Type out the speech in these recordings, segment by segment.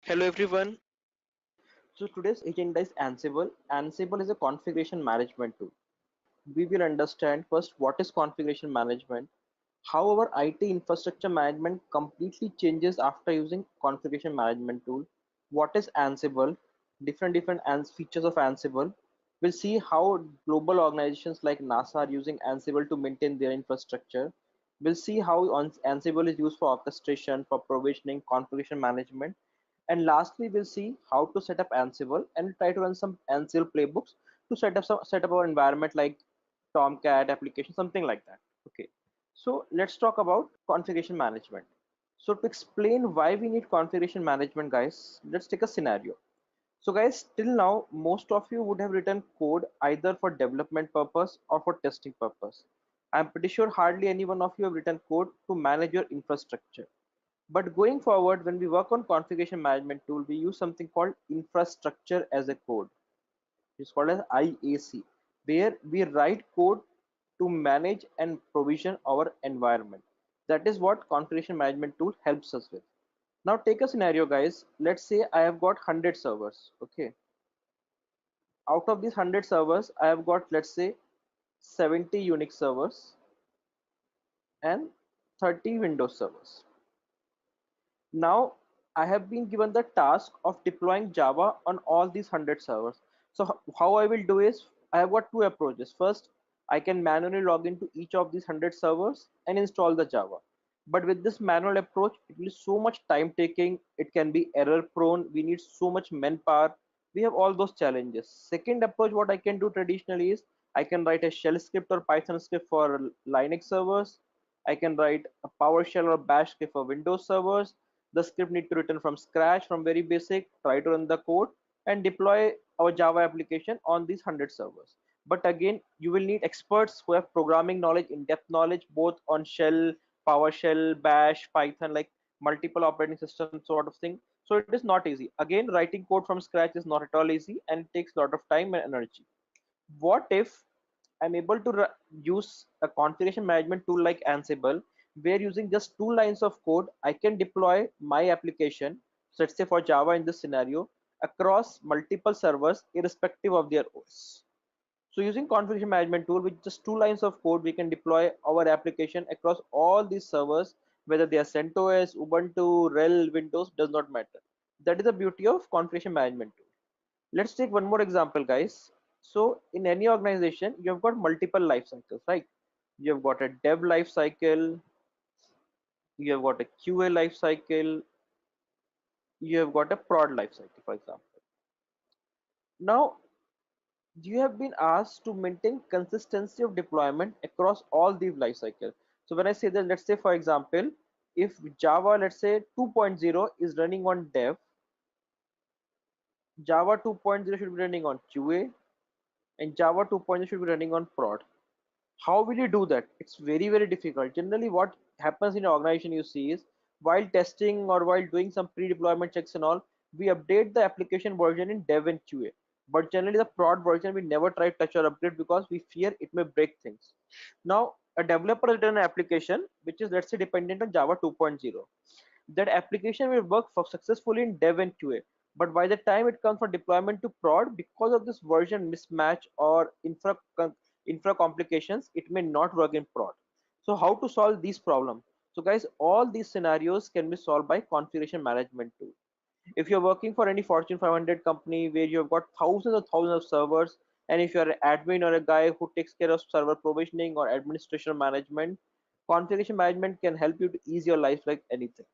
Hello everyone. So today's agenda is Ansible. Ansible is a configuration management tool. We will understand first what is configuration management, how our IT infrastructure management completely changes after using configuration management tool, what is Ansible, different features of Ansible. We'll see how global organizations like NASA are using Ansible to maintain their infrastructure. We'll see how Ansible is used for orchestration, for provisioning, configuration management. And lastly, we'll see how to set up Ansible and try to run some Ansible playbooks to set up our environment like Tomcat application, something like that. Okay. So let's talk about configuration management. So to explain why we need configuration management, guys, let's take a scenario. So guys, till now, most of you would have written code either for development purpose or for testing purpose. I'm pretty sure hardly any one of you have written code to manage your infrastructure. But going forward, when we work on configuration management tool, we use something called infrastructure as a code. It's called as IAC, where we write code to manage and provision our environment. That is what configuration management tool helps us with. Now take a scenario, guys. Let's say I have got 100 servers. Okay. Out of these 100 servers, I have got, let's say, 70 Unix servers and 30 Windows servers. Now I have been given the task of deploying Java on all these 100 servers. So how I will do is I have got two approaches. First, I can manually log into each of these 100 servers and install the Java. But with this manual approach, it will be so much time taking. It can be error prone. We need so much manpower. We have all those challenges. Second approach, what I can do traditionally is I can write a shell script or Python script for Linux servers. I can write a PowerShell or Bash script for Windows servers. The script need to written from scratch, from very basic, try to run the code and deploy our Java application on these 100 servers. But again, you will need experts who have programming knowledge, in-depth knowledge, both on shell, PowerShell, Bash, Python, like multiple operating system sort of thing. So it is not easy. Again, writing code from scratch is not at all easy and it takes a lot of time and energy. What if I'm able to use a configuration management tool like Ansible, where using just two lines of code, I can deploy my application, so let's say for Java in this scenario, across multiple servers irrespective of their OS. So using configuration management tool with just two lines of code, we can deploy our application across all these servers, whether they are CentOS, Ubuntu, RHEL, Windows, does not matter. That is the beauty of configuration management tool. Let's take one more example, guys. So in any organization, you have got multiple life cycles, right? You have got a dev life cycle, you have got a QA life cycle, you have got a prod life cycle, for example. Now, you have been asked to maintain consistency of deployment across all these life cycles. So when I say that, let's say for example, if Java, let's say 2.0 is running on dev, Java 2.0 should be running on QA, and Java 2.0 should be running on prod. How will you do that? It's very difficult. Generally what happens in an organization you see is while testing or while doing some pre-deployment checks and all, we update the application version in dev and QA, but generally the prod version we never try to touch or upgrade because we fear it may break things. Now a developer has written an application which is, let's say, dependent on Java 2.0. That application will work for successfully in dev and QA, but by the time it comes for deployment to prod, because of this version mismatch or infra complications, it may not work in prod. So how to solve these problems? So guys, all these scenarios can be solved by configuration management tool. If you're working for any Fortune 500 company where you've got thousands of servers, and if you're an admin or a guy who takes care of server provisioning or administration management, configuration management can help you to ease your life like anything.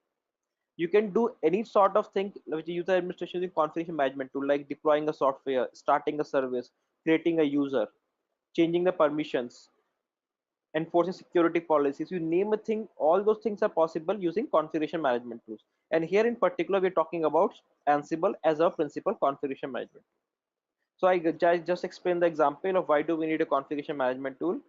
You can do any sort of thing with user administration using configuration management tool, like deploying a software, starting a service, creating a user, changing the permissions, enforcing security policies. You name a thing, all those things are possible using configuration management tools. And here in particular, we're talking about Ansible as a principal configuration management. So I just explained the example of why do we need a configuration management tool.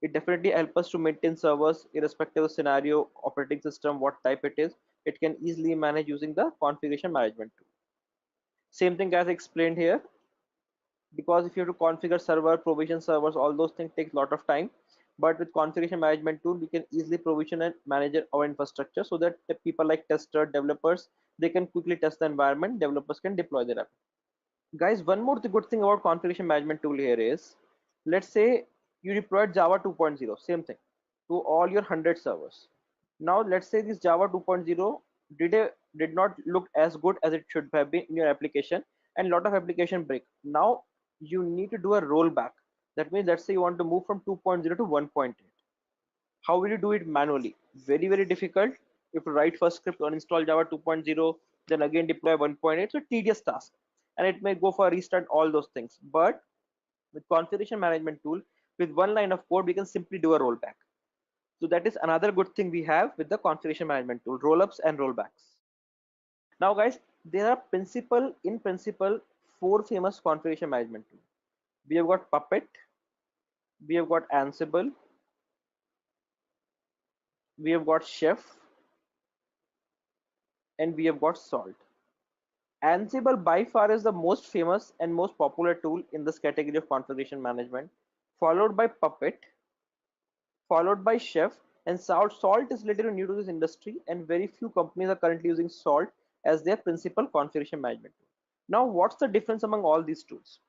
It definitely helps us to maintain servers irrespective of scenario, operating system, what type it is. It can easily manage using the configuration management tool. Same thing as explained here, because if you have to configure server, provision servers, all those things take a lot of time. But with configuration management tool, we can easily provision and manage our infrastructure so that the people like tester, developers, They can quickly test the environment. Developers can deploy their app. Guys, one more good thing about configuration management tool here is, let's say you deployed Java 2.0, same thing, to all your 100 servers. Now let's say this Java 2.0 did not look as good as it should have been in your application, and a lot of application break. Now you need to do a rollback. That means, let's say you want to move from 2.0 to 1.8. How will you do it manually? Very, very difficult. If you write first script, uninstall Java 2.0, then again deploy 1.8, so tedious task, and it may go for a restart, all those things. But with configuration management tool, with one line of code, we can simply do a rollback. So that is another good thing we have with the configuration management tool, rollups and rollbacks. Now guys, there are in principle, four famous configuration management tools. We have got Puppet, we have got Ansible, we have got Chef, and we have got Salt. Ansible by far is the most famous and most popular tool in this category of configuration management, followed by Puppet, followed by Chef, and Salt. Salt is literally new to this industry, and very few companies are currently using Salt as their principal configuration management tool. Now, what's the difference among all these tools?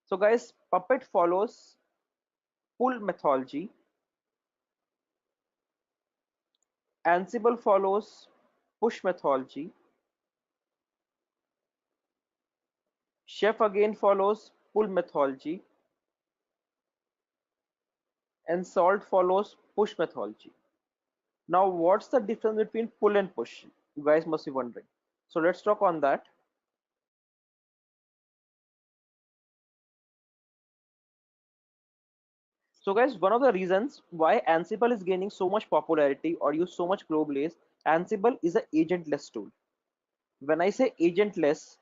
So guys, Puppet follows pull methodology, Ansible follows push methodology, Chef again follows pull methodology, and Salt follows push methodology. Now, what's the difference between pull and push? You guys must be wondering. So let's talk on that. So guys, one of the reasons why Ansible is gaining so much popularity or used so much globally is Ansible is an agentless tool. When I say agentless,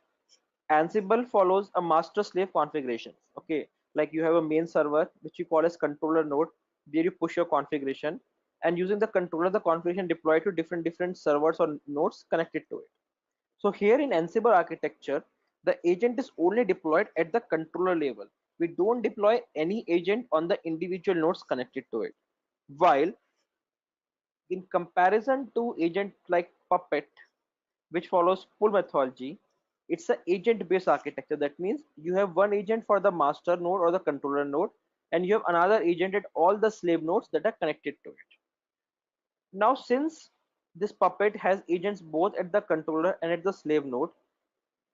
Ansible follows a master slave configuration. Okay, like you have a main server which you call as controller node, where you push your configuration, and using the controller, the configuration deployed to different servers or nodes connected to it. So here in Ansible architecture, the agent is only deployed at the controller level. We don't deploy any agent on the individual nodes connected to it. While in comparison to agent like Puppet, which follows pull methodology, it's an agent-based architecture. That means you have one agent for the master node or the controller node, and you have another agent at all the slave nodes that are connected to it. Now, since this Puppet has agents both at the controller and at the slave node,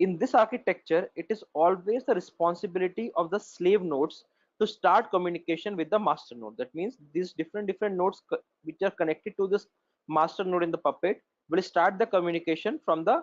in this architecture, it is always the responsibility of the slave nodes to start communication with the master node. That means these different nodes which are connected to this master node in the Puppet will start the communication from the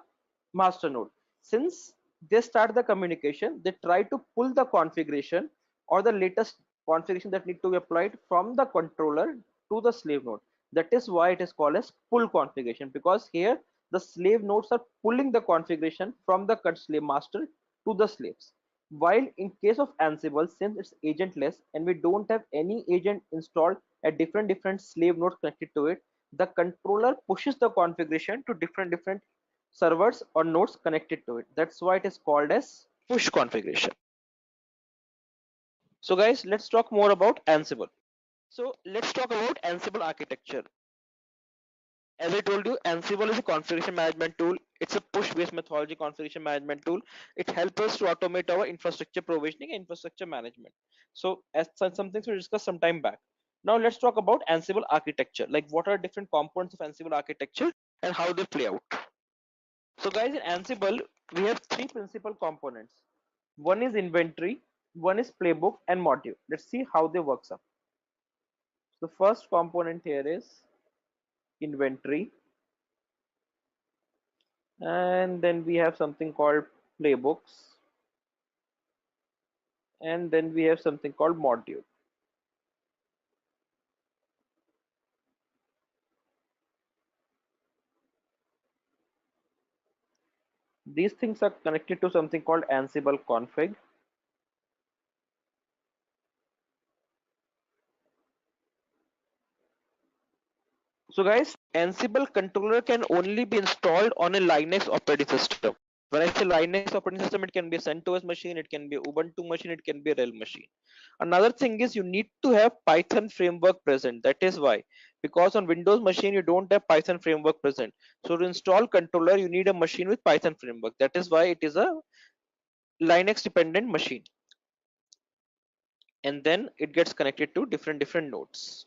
master node. Since they start the communication, they try to pull the configuration or the latest configuration that need to be applied from the controller to the slave node. That is why it is called as pull configuration, because here the slave nodes are pulling the configuration from the slave master to the slaves. While in case of Ansible, since it's agentless and we don't have any agent installed at different slave nodes connected to it, the controller pushes the configuration to different servers or nodes connected to it. That's why it is called as push configuration. So guys, let's talk more about Ansible. So let's talk about Ansible architecture. As I told you, Ansible is a configuration management tool. It's a push-based methodology configuration management tool. It helps us to automate our infrastructure provisioning and infrastructure management. So as some things we discussed some time back. Now let's talk about Ansible architecture. Like what are different components of Ansible architecture and how they play out. So guys, in Ansible, we have three principal components. One is inventory, one is playbook and module. Let's see how they works up. The first component here is inventory, and then we have something called playbooks, and then we have something called module. These things are connected to something called Ansible config. So guys, Ansible controller can only be installed on a Linux operating system. When I say Linux operating system, it can be a CentOS machine, it can be a Ubuntu machine, it can be a RHEL machine. Another thing is you need to have Python framework present. That is why because on Windows machine you don't have Python framework present. So to install controller, you need a machine with Python framework. That is why it is a Linux dependent machine, and then it gets connected to different nodes.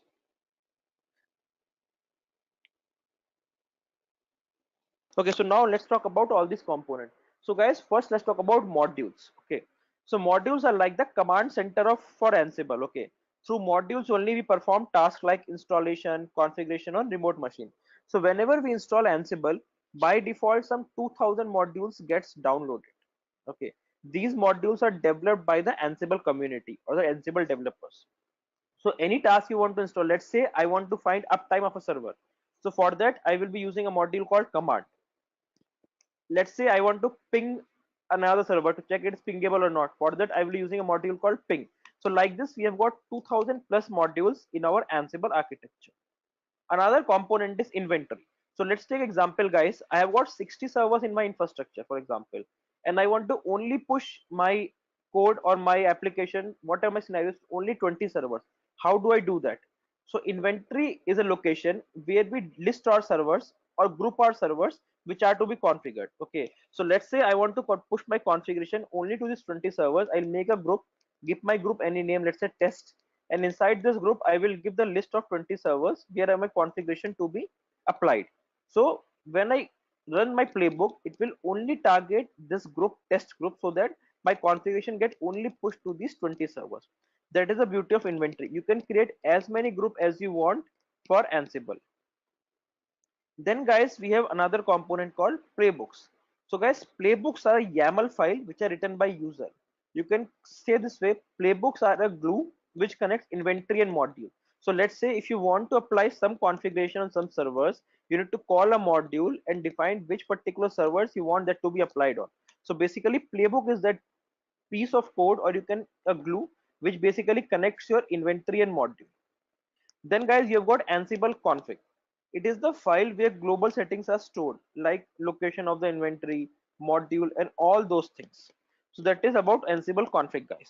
Okay, so now let's talk about all these components. So guys, first let's talk about modules. Okay, so modules are like the command center of for Ansible. Okay, through modules only we perform tasks like installation, configuration on remote machine. So whenever we install Ansible, by default some 2000 modules gets downloaded. Okay, these modules are developed by the Ansible community or the Ansible developers. So any task you want to install, let's say I want to find uptime of a server. So for that I will be using a module called command. Let's say I want to ping another server to check it's pingable or not. For that I will be using a module called ping. So like this we have got 2000 plus modules in our Ansible architecture. Another component is inventory. So let's take example guys, I have got 60 servers in my infrastructure for example, and I want to only push my code or my application, whatever my scenarios, only 20 servers. How do I do that? So inventory is a location where we list our servers or group our servers which are to be configured. Okay, so let's say I want to push my configuration only to these 20 servers. I'll make a group, give my group any name, let's say test, and inside this group I will give the list of 20 servers where I my configuration to be applied. So when I run my playbook, it will only target this group, test group, so that my configuration get only pushed to these 20 servers. That is the beauty of inventory. You can create as many group as you want for Ansible. Then guys, we have another component called playbooks. So guys, playbooks are a YAML file which are written by user. You can say this way, playbooks are a glue which connects inventory and module. So let's say if you want to apply some configuration on some servers, you need to call a module and define which particular servers you want that to be applied on. So basically playbook is that piece of code, or you can a glue which basically connects your inventory and module. Then guys, you've got Ansible config. It is the file where global settings are stored, like location of the inventory, module, and all those things. So that is about Ansible config, guys.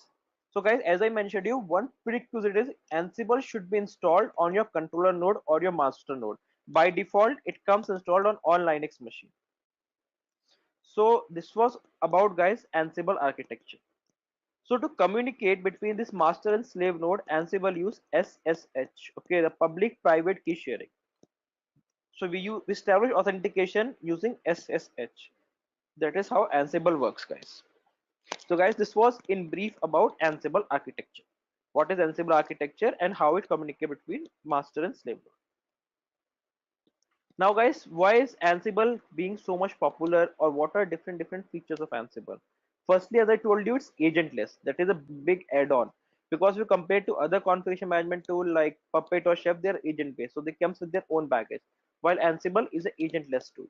So guys, as I mentioned you, one prerequisite is Ansible should be installed on your controller node or your master node. By default, it comes installed on all Linux machine. So this was about guys Ansible architecture. So to communicate between this master and slave node, Ansible use SSH, okay, the public private key sharing. So we establish authentication using SSH. That is how Ansible works, guys. So guys, this was in brief about Ansible architecture. What is Ansible architecture and how it communicates between master and slave node. Now guys, why is Ansible being so much popular, or what are different features of Ansible? Firstly, as I told you, it's agentless. That is a big add-on, because we compare to other configuration management tool like Puppet or Chef, they're agent-based, so they comes with their own baggage. While Ansible is an agentless tool.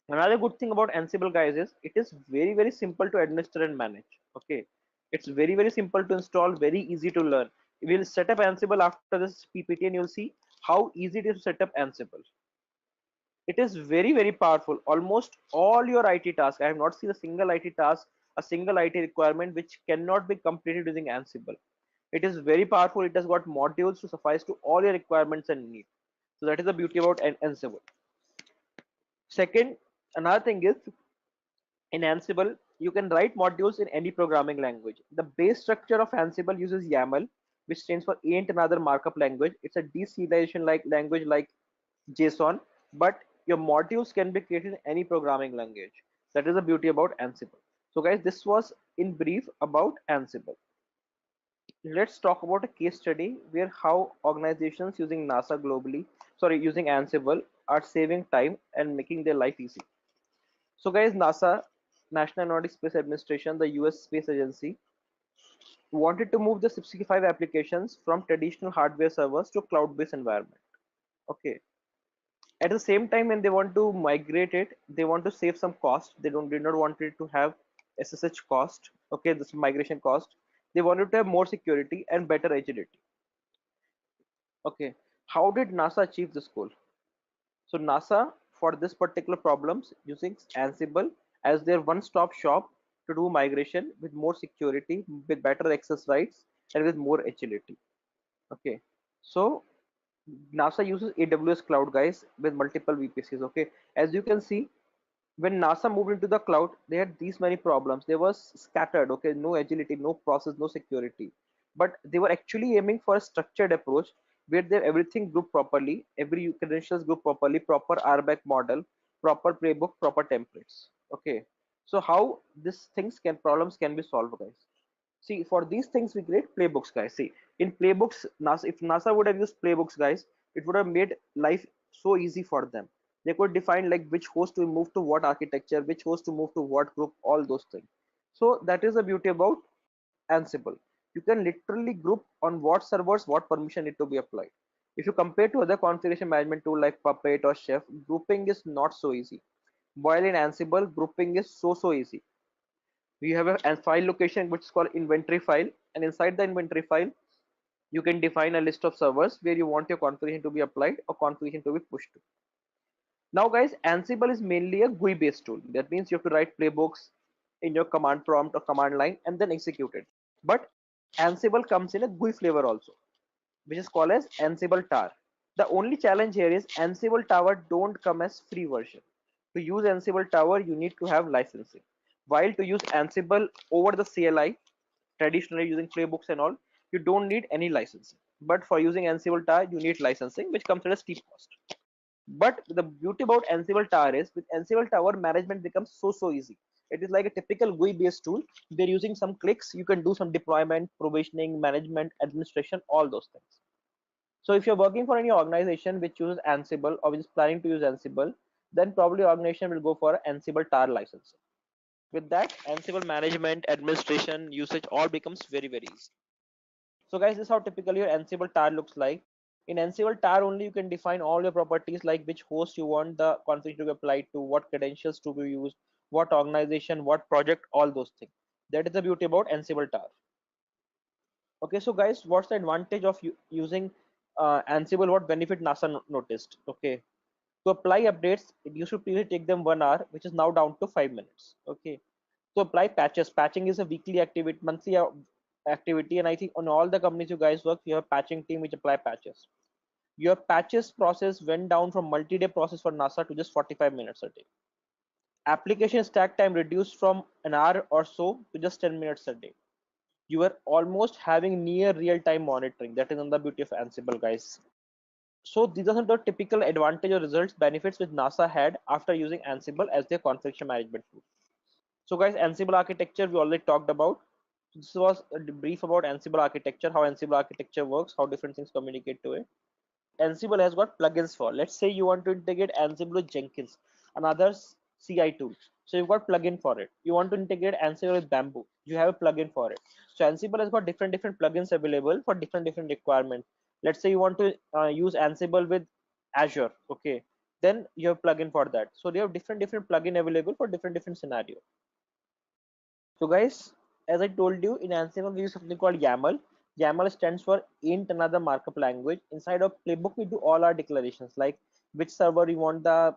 Another good thing about Ansible guys is it is very simple to administer and manage. Okay, it's very simple to install, very easy to learn. We'll set up Ansible after this PPT and you'll see how easy it is to set up Ansible. It is very powerful. Almost all your IT tasks, I have not seen a single IT task, a single IT requirement which cannot be completed using Ansible. It is very powerful. It has got modules to suffice to all your requirements and needs. So that is the beauty about Ansible. Second, another thing is in Ansible you can write modules in any programming language. The base structure of Ansible uses YAML, which stands for ain't another markup language. It's a deserialization like language like JSON, but your modules can be created in any programming language. That is the beauty about Ansible. So guys, this was in brief about Ansible. Let's talk about a case study where how organizations using using Ansible are saving time and making their life easy. So guys, NASA, National Aeronautics Space Administration, the US Space Agency, wanted to move the 65 applications from traditional hardware servers to cloud-based environment. Okay, at the same time when they want to migrate it, they want to save some cost. They did not want it to have SSH cost, okay, this migration cost. They wanted to have more security and better agility. Okay, how did NASA achieve this goal? So NASA, for this particular problems, using Ansible as their one-stop shop to do migration with more security, with better access rights, and with more agility. Okay, so NASA uses AWS cloud, guys, with multiple VPCs. Okay, as you can see, when NASA moved into the cloud, they had these many problems. They were scattered. Okay, no agility, no process, no security. But they were actually aiming for a structured approach where they everything grouped properly, every credentials grouped properly, proper RBAC model, proper playbook, proper templates. Okay, so how these things can problems can be solved, guys? See, for these things we create playbooks, guys. See, in playbooks, NASA, if NASA would have used playbooks, guys, it would have made life so easy for them. They could define like which host to move to what architecture, which host to move to what group, all those things. So that is the beauty about Ansible. You can literally group on what servers what permission need to be applied. If you compare to other configuration management tool like Puppet or Chef, grouping is not so easy. While in Ansible, grouping is so easy. We have a file location which is called inventory file, and inside the inventory file you can define a list of servers where you want your configuration to be applied or configuration to be pushed to. Now guys, Ansible is mainly a GUI based tool. That means you have to write playbooks in your command prompt or command line and then execute it. But Ansible comes in a GUI flavor also, which is called as Ansible tar. The only challenge here is Ansible tower don't come as free version. To use Ansible tower you need to have licensing, while to use Ansible over the CLI, traditionally using playbooks and all, you don't need any licensing. But for using Ansible tar you need licensing, which comes at a steep cost. But the beauty about Ansible tower is with Ansible tower management becomes so easy. It is like a typical GUI based tool. They're using some clicks, you can do some deployment, provisioning, management, administration, all those things. So if you're working for any organization which uses Ansible or which is planning to use Ansible, then probably organization will go for Ansible tar license. With that, Ansible management, administration, usage all becomes very easy. So guys, this is how typically your Ansible tar looks like. In Ansible tar only you can define all your properties like which host you want the configuration to be applied to, what credentials to be used, what organization, what project, all those things. That is the beauty about Ansible tar. Okay, so guys, what's the advantage of using Ansible? What benefit NASA noticed? Okay, to apply updates, it used to previously take them 1 hour, which is now down to 5 minutes. Okay, to apply patches, patching is a weekly activity, monthly activity, and I think on all the companies you guys work, you have patching team which apply patches. Your patches process went down from multi-day process for NASA to just 45 minutes a day. Application stack time reduced from an hour or so to just 10 minutes a day. You are almost having near real-time monitoring. That is another beauty of Ansible, guys. So these are some of the typical advantage or results benefits which NASA had after using Ansible as their configuration management tool. So guys, Ansible architecture we already talked about. This was a brief about Ansible architecture, how Ansible architecture works, how different things communicate to it. Ansible has got plugins for. Let's say you want to integrate Ansible with Jenkins, another CI tool. So you've got plugin for it. You want to integrate Ansible with Bamboo. You have a plugin for it. So Ansible has got different plugins available for different requirements. Let's say you want to use Ansible with Azure. Okay, then you have plugin for that. So they have different plugin available for different scenario. So guys, as I told you, in Ansible we use something called YAML. YAML stands for int another markup language. Inside of playbook we do all our declarations like which server you want the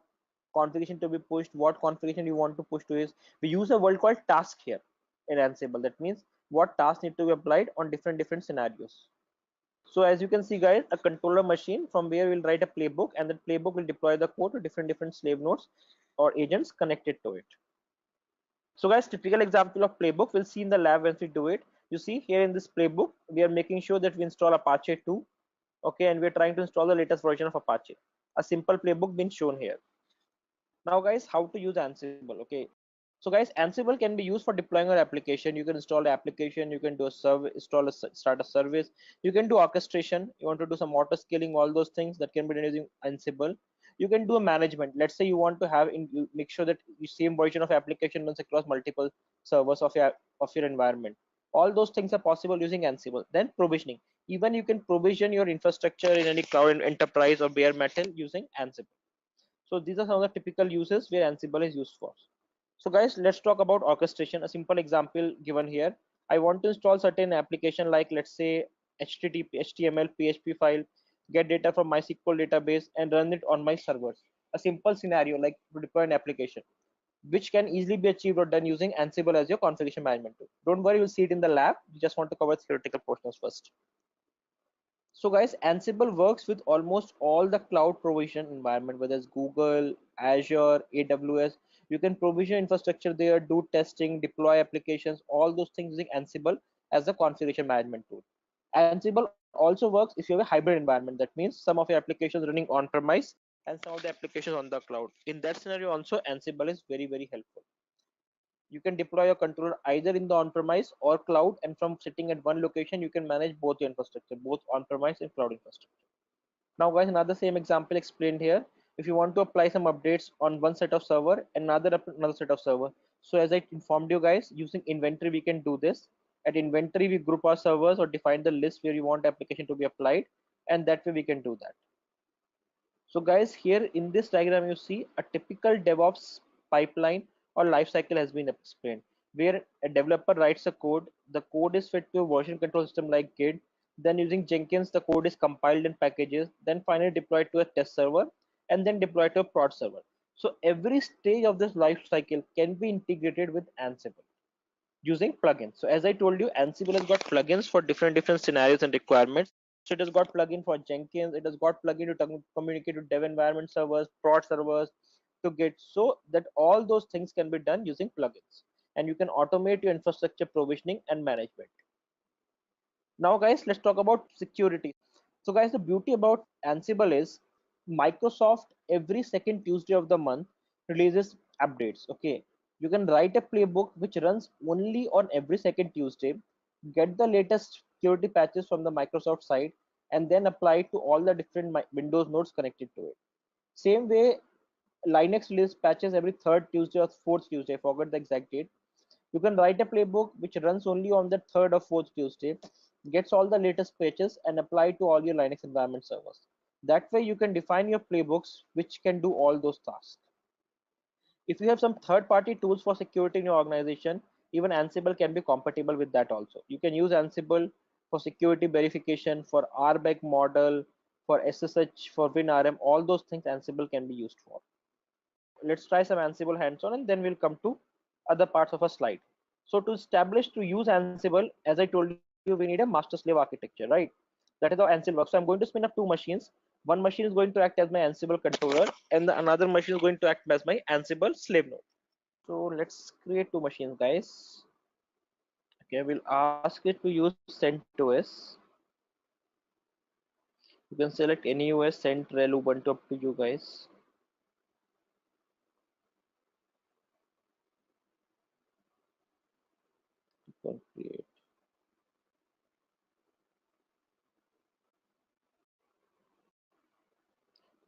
configuration to be pushed, what configuration you want to push to is. We use a word called task here in Ansible. That means what tasks need to be applied on different scenarios. So as you can see guys, a controller machine from where we'll write a playbook, and that playbook will deploy the code to different slave nodes or agents connected to it. So guys, typical example of playbook we'll see in the lab once we do it. You see here in this playbook, we are making sure that we install Apache 2. Okay, and we're trying to install the latest version of Apache. A simple playbook being shown here. Now guys, how to use Ansible? Okay, so guys, Ansible can be used for deploying your application. You can install the application, you can do a service, start a service, you can do orchestration, you want to do some auto scaling, all those things that can be done using Ansible. You can do a management. Let's say you want to have you make sure that the same version of application runs across multiple servers of your environment. All those things are possible using Ansible. Then provisioning. Even you can provision your infrastructure in any cloud enterprise or bare metal using Ansible. So these are some of the typical uses where Ansible is used for. So guys, let's talk about orchestration. A simple example given here. I want to install certain application like let's say HTTP, HTML, PHP file, get data from MySQL database and run it on my servers. A simple scenario like to deploy an application, which can easily be achieved or done using Ansible as your configuration management tool. Don't worry, you'll see it in the lab. You just want to cover theoretical portions first. So guys, Ansible works with almost all the cloud provision environment, whether it's Google, Azure, AWS. You can provision infrastructure there, do testing, deploy applications, all those things using Ansible as a configuration management tool. Ansible also works if you have a hybrid environment. That means some of your applications running on premise and some of the applications on the cloud. In that scenario also, Ansible is very, very helpful. You can deploy your controller either in the on-premise or cloud, and from sitting at one location, you can manage both your infrastructure, both on-premise and cloud infrastructure. Now, guys, another same example explained here. If you want to apply some updates on one set of server and another set of server. So as I informed you guys, using inventory, we can do this. At inventory, we group our servers or define the list where you want application to be applied, and that way we can do that. So guys, here in this diagram, you see a typical DevOps pipeline or lifecycle has been explained, where a developer writes a code, the code is fed to a version control system like Git, then using Jenkins, the code is compiled in packages, then finally deployed to a test server, and then deployed to a prod server. So every stage of this lifecycle can be integrated with Ansible using plugins. So as I told you, Ansible has got plugins for different scenarios and requirements. So it has got plugin for Jenkins, it has got plugin to communicate to dev environment servers, prod servers, to Git, so that all those things can be done using plugins, and you can automate your infrastructure provisioning and management. Now guys, let's talk about security. So guys, the beauty about Ansible is Microsoft every second Tuesday of the month releases updates. Okay, you can write a playbook which runs only on every second Tuesday, get the latest security patches from the Microsoft side, and then apply it to all the different Windows nodes connected to it. Same way, Linux releases patches every third Tuesday or fourth Tuesday, I forgot the exact date. You can write a playbook which runs only on the third or fourth Tuesday, gets all the latest patches, and apply to all your Linux environment servers. That way you can define your playbooks which can do all those tasks. If you have some third-party tools for security in your organization, even Ansible can be compatible with that also. You can use Ansible for security verification, for RBAC model, for SSH, for WinRM, all those things Ansible can be used for. Let's try some Ansible hands-on, and then we'll come to other parts of a slide. So to establish, to use Ansible, as I told you, we need a master slave architecture, right? That is how Ansible works. So I'm going to spin up two machines. One machine is going to act as my Ansible controller, and the another machine is going to act as my Ansible slave node. So let's create two machines, guys. Okay, we'll ask it to use CentOS. You can select any OS, CentRel, Ubuntu, up to you guys. You can create.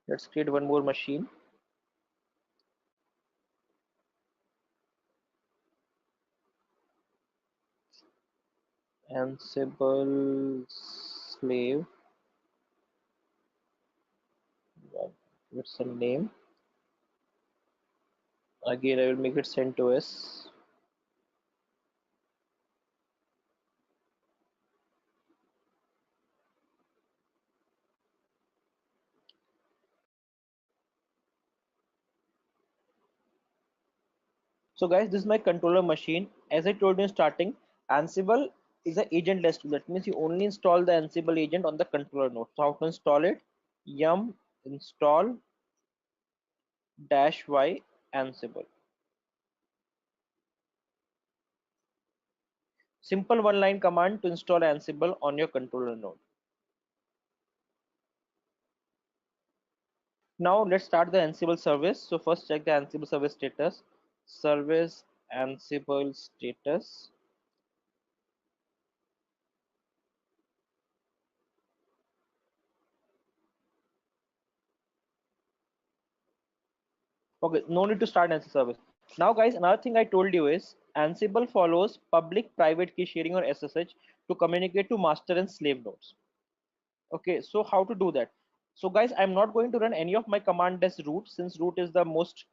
Let's create one more machine. Ansible slave. What's the name? Again, I will make it CentOS. So guys, this is my controller machine. As I told you in starting, Ansible is an agentless tool. That means you only install the Ansible agent on the controller node. So how to install it? Yum install -y Ansible. Simple one-line command to install Ansible on your controller node. Now let's start the Ansible service. So first check the Ansible service status. Service Ansible status. Okay, no need to start Ansible service. Now guys, another thing I told you is Ansible follows public private key sharing or SSH to communicate to master and slave nodes. Okay, so how to do that? So guys, I'm not going to run any of my command as root, since root is the most.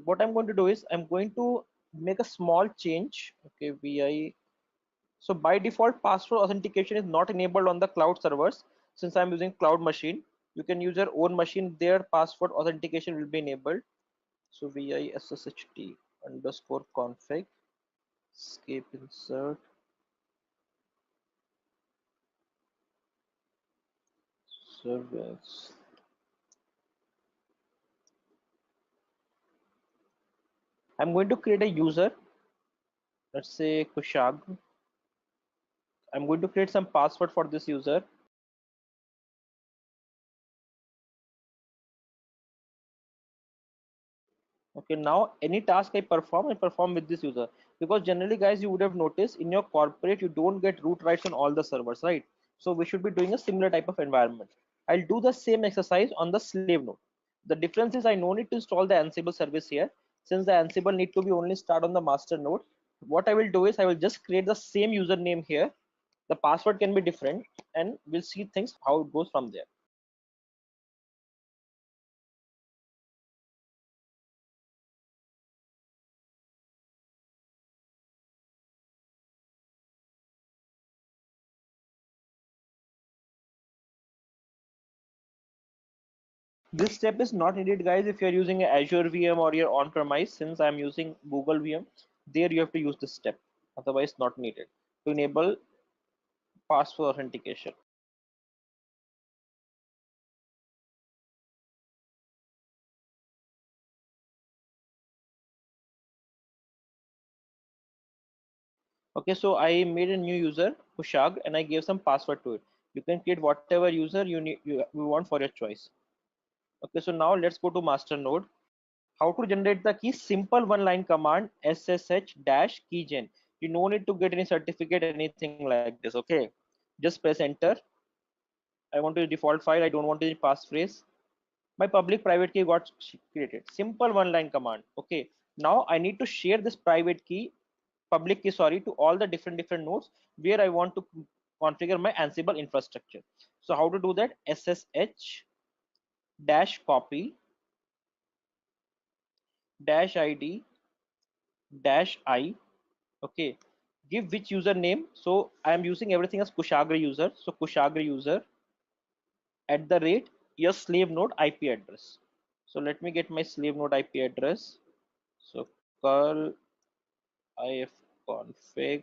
What I'm going to do is I'm going to make a small change. Okay, vi. So by default, password authentication is not enabled on the cloud servers. Since I'm using cloud machine, you can use your own machine. Their password authentication will be enabled. So vi sssht underscore config escape insert. service. I'm going to create a user. Let's say Kushag. I'm going to create some password for this user. Okay, now any task I perform with this user. Because generally, guys, you would have noticed in your corporate, you don't get root rights on all the servers, right? So we should be doing a similar type of environment. I'll do the same exercise on the slave node. The difference is I no need to install the Ansible service here. Since the Ansible need to be only start on the master node, what I will do is I will just create the same username here. The password can be different, and we'll see things how it goes from there. This step is not needed, guys, if you're using an Azure VM or you're on premise. Since I'm using Google VM, there you have to use this step. Otherwise, not needed to enable password authentication. Okay, so I made a new user, Kushag, and I gave some password to it. You can create whatever user you want for your choice. Okay, so now let's go to master node. How to generate the key? Simple one-line command ssh dash keygen. You no need to get any certificate, anything like this. Okay, just press enter. I want to default file. I don't want any passphrase. My public private key got created. Simple one-line command. Okay. Now I need to share this private key, public key, sorry, to all the different nodes where I want to configure my Ansible infrastructure. So how to do that? SSH dash copy dash ID dash I. Okay. Give which username. So I am using everything as Kushagra user. So Kushagra user at the rate your slave node IP address. So let me get my slave node IP address. So curl ifconfig.co.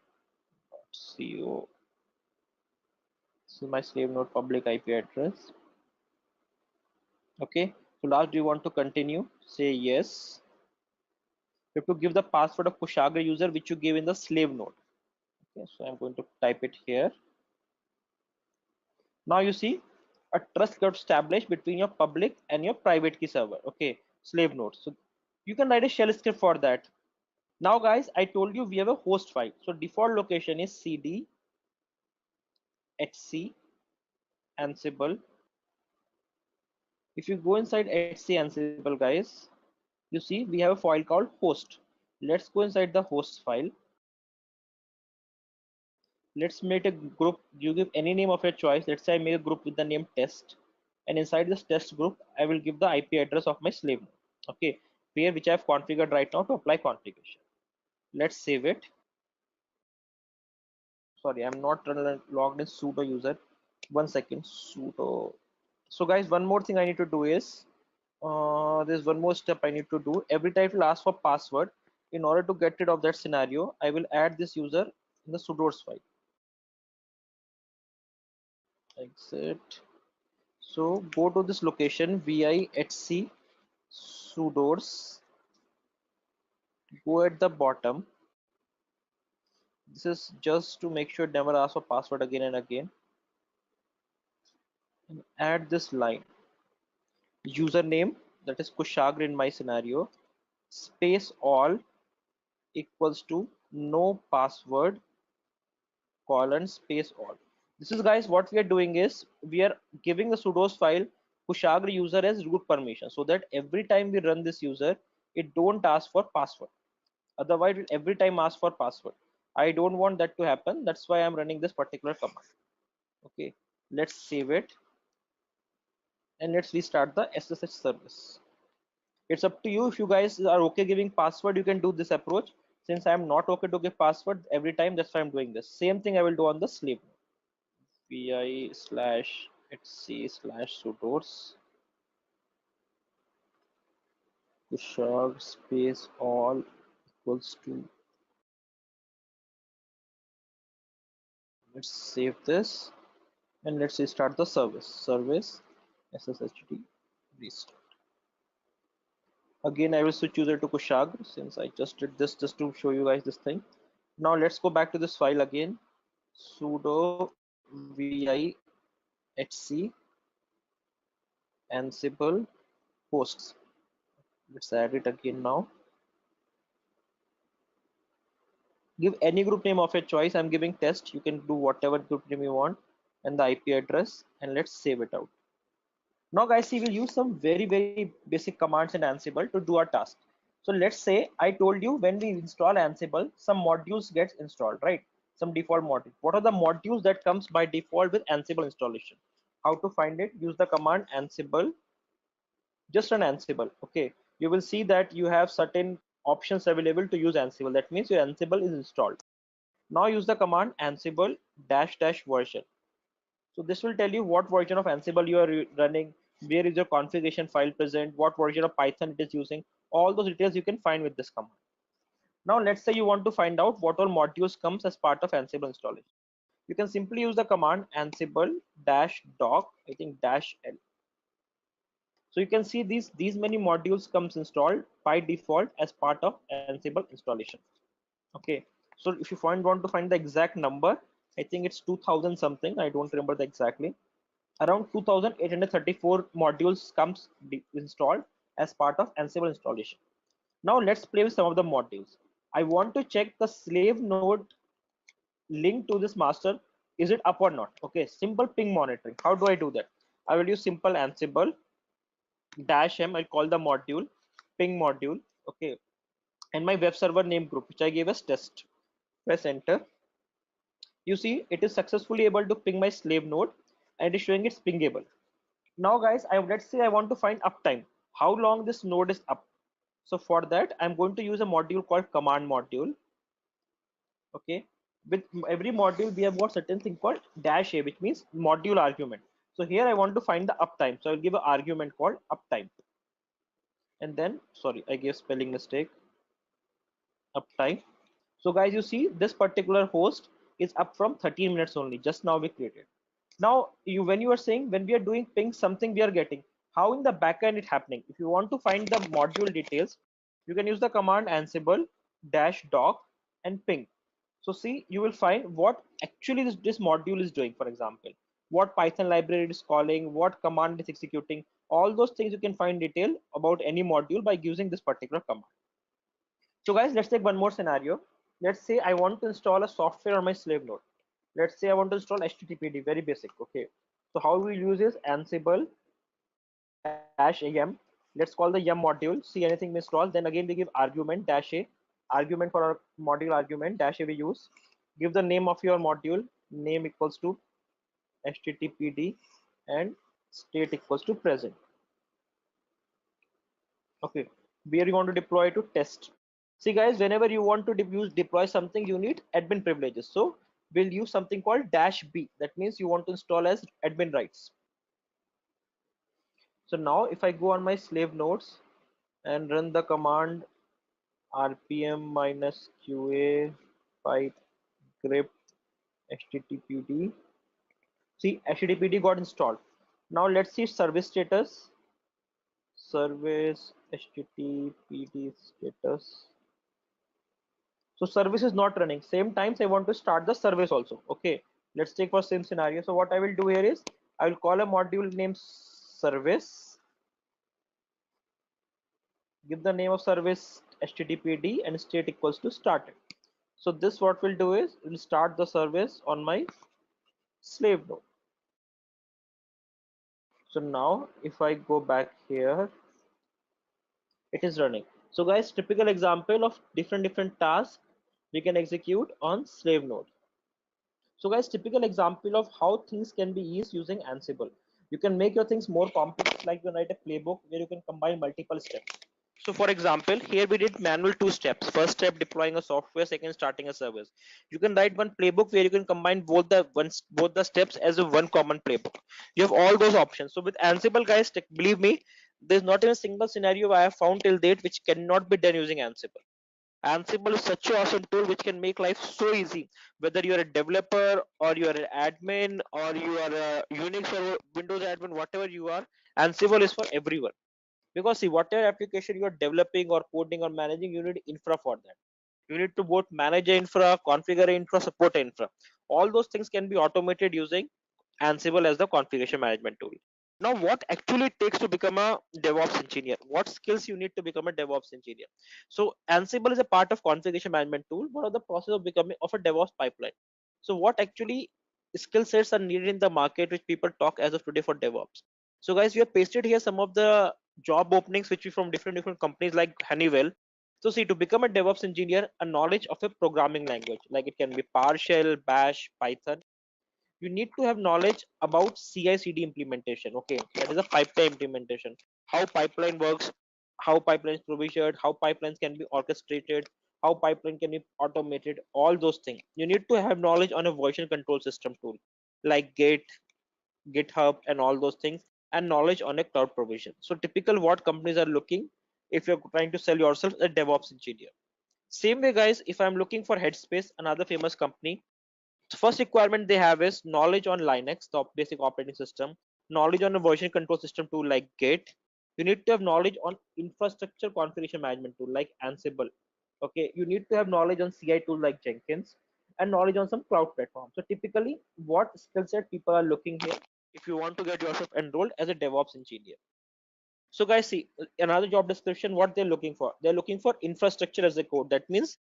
This is my slave node public IP address. Okay. So last, do you want to continue? Say yes. You have to give the password of Kushagra user which you gave in the slave node. Okay. So I'm going to type it here. Now you see a trust got established between your public and your private key server. Okay. Slave node. So you can write a shell script for that. Now guys, I told you we have a host file. So default location is cd etc ansible. If you go inside etc ansible, guys, you see we have a file called host. Let's go inside the host file. Let's make a group. You give any name of your choice. Let's say I make a group with the name test, and inside this test group I will give the IP address of my slave node. Okay, where which I have configured right now to apply configuration. Let's save it. Sorry, I'm not logged in sudo user. One second, sudo. So guys, one more thing I need to do is there's one more step I need to do. Every time it will ask for password. In order to get rid of that scenario, I will add this user in the sudoers file. Exit. So go to this location vi etc sudoers. Go at the bottom. This is just to make sure it never asks for password again and again. And add this line. Username, that is Kushagra in my scenario, space all equals to no password colon space all. This is, guys, what we are doing is we are giving the sudoers file Kushagra user as root permission, so that every time we run this user, it don't ask for password. Otherwise it every time ask for password. I don't want that to happen. That's why I'm running this particular command. Okay, let's save it and let's restart the SSH service. It's up to you. If you guys are okay giving password, you can do this approach. Since I'm not okay to give password every time, that's why I'm doing this. Same thing I will do on the slave node. vi slash etc slash sudoers kushag space all equals to. Let's save this and let's restart the service. sshd restart. Again, I will switch user to Kushagra since I just did this just to show you guys this thing. Now let's go back to this file again. Sudo vi hc ansible hosts. Let's add it again now. Give any group name of your choice. I'm giving test. You can do whatever group name you want and the IP address, and let's save it out. Now guys, we will use some very basic commands in Ansible to do our task. So let's say I told you when we install Ansible, some modules gets installed, right? Some default module. What are the modules that comes by default with Ansible installation? How to find it? Use the command Ansible. Just run Ansible. Okay, you will see that you have certain options available to use Ansible. That means your Ansible is installed. Now use the command Ansible dash dash version. So this will tell you what version of Ansible you are running, where is your configuration file present, what version of Python it is using. All those details you can find with this command. Now let's say you want to find out what all modules comes as part of Ansible installation. You can simply use the command Ansible dash doc, I think dash L. So you can see these many modules comes installed by default as part of Ansible installation. Okay, so if you want to find the exact number, I think it's 2000 something, I don't remember the exactly. Around 2834 modules comes installed as part of Ansible installation. Now let's play with some of the modules. I want to check the slave node link to this master, is it up or not? Okay, simple ping monitoring. How do I do that? I will use simple Ansible dash m. I'll call the module ping module. Okay, and my web server name group, which I gave as test. Press enter. You see it is successfully able to ping my slave node and it is showing it's pingable. Now guys, let's say I want to find uptime, how long this node is up. So for that I'm going to use a module called command module. Okay, with every module we have got certain thing called dash a, which means module argument. So here I want to find the uptime, so I'll give an argument called uptime, and then sorry, I gave spelling mistake, uptime. So guys, you see this particular host is up from 13 minutes only, just now we created. Now when you are saying when we are doing ping something we are getting, how in the backend it happening? If you want to find the module details, you can use the command Ansible dash doc and ping. So see, you will find what actually this module is doing. For example, what Python library it is calling, what command it is executing. All those things you can find detail about any module by using this particular command. So guys, let's take one more scenario. Let's say I want to install a software on my slave node. Let's say I want to install HTTPD, very basic. Okay, so how we use is Ansible dash am. Let's call the yum module, see anything we install, then again we give argument dash a, argument for our module argument dash a we use. Give the name of your module, name equals to HTTPD and state equals to present. Okay, where you want to deploy to test. See guys, whenever you want to deploy something, you need admin privileges. So we'll use something called dash B. That means you want to install as admin rights. So now if I go on my slave nodes and run the command rpm minus qa pipe grep httpd, see httpd got installed. Now let's see service status, service httpd status. So service is not running. Same times I want to start the service also. Okay, let's take for same scenario. So what I will do here is I will call a module named service, give the name of service httpd and state equals to started. So this what we'll do is we'll start the service on my slave node. So now if I go back here, it is running. So guys, typical example of different tasks we can execute on slave node. So guys, typical example of how things can be used using Ansible. You can make your things more complex, like you write a playbook where you can combine multiple steps. So for example, here we did manual 2 steps. First step deploying a software, second starting a service. You can write one playbook where you can combine both the steps as a one common playbook. You have all those options. So with Ansible guys, believe me, there's not even a single scenario I have found till date which cannot be done using Ansible. Ansible is such an awesome tool which can make life so easy. Whether you're a developer or you're an admin or you are a Unix or Windows admin, whatever you are, Ansible is for everyone. Because see, whatever application you're developing or coding or managing, you need infra for that. You need to both manage infra, configure infra, support infra. All those things can be automated using Ansible as the configuration management tool. Now, what actually it takes to become a DevOps engineer? What skills you need to become a DevOps engineer? So, Ansible is a part of configuration management tool. What are the process of becoming of a DevOps pipeline? So, what actually skill sets are needed in the market which people talk as of today for DevOps? So, guys, we have pasted here some of the job openings which we from different companies like Honeywell. So, see, to become a DevOps engineer, a knowledge of a programming language like it can be PowerShell, Bash, Python, you need to have knowledge about CI/CD implementation. Okay, that is a pipeline implementation. How pipeline works, how pipelines provisioned, how pipelines can be orchestrated, how pipeline can be automated. All those things. You need to have knowledge on a version control system tool like Git, GitHub, and all those things, and knowledge on a cloud provision. So typical what companies are looking if you're trying to sell yourself as a DevOps engineer. Same way, guys. If I'm looking for Headspace, another famous company, so first requirement they have is knowledge on Linux, the basic operating system, knowledge on a version control system tool like Git. You need to have knowledge on infrastructure configuration management tool like Ansible. Okay, you need to have knowledge on CI tool like Jenkins and knowledge on some cloud platform. So typically, what skill set people are looking here if you want to get yourself enrolled as a DevOps engineer. So guys, see another job description. What they're looking for? They're looking for infrastructure as a code. That means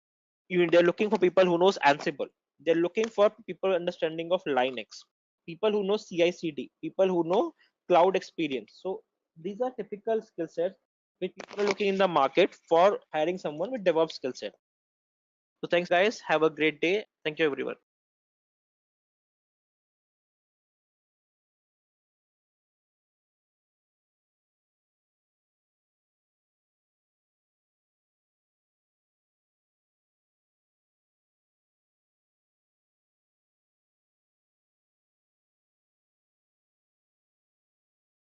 they're looking for people who knows Ansible. They're looking for people understanding of Linux, people who know CI/CD, people who know cloud experience. So these are typical skill sets which people are looking in the market for hiring someone with DevOps skill set. So thanks guys. Have a great day. Thank you everyone.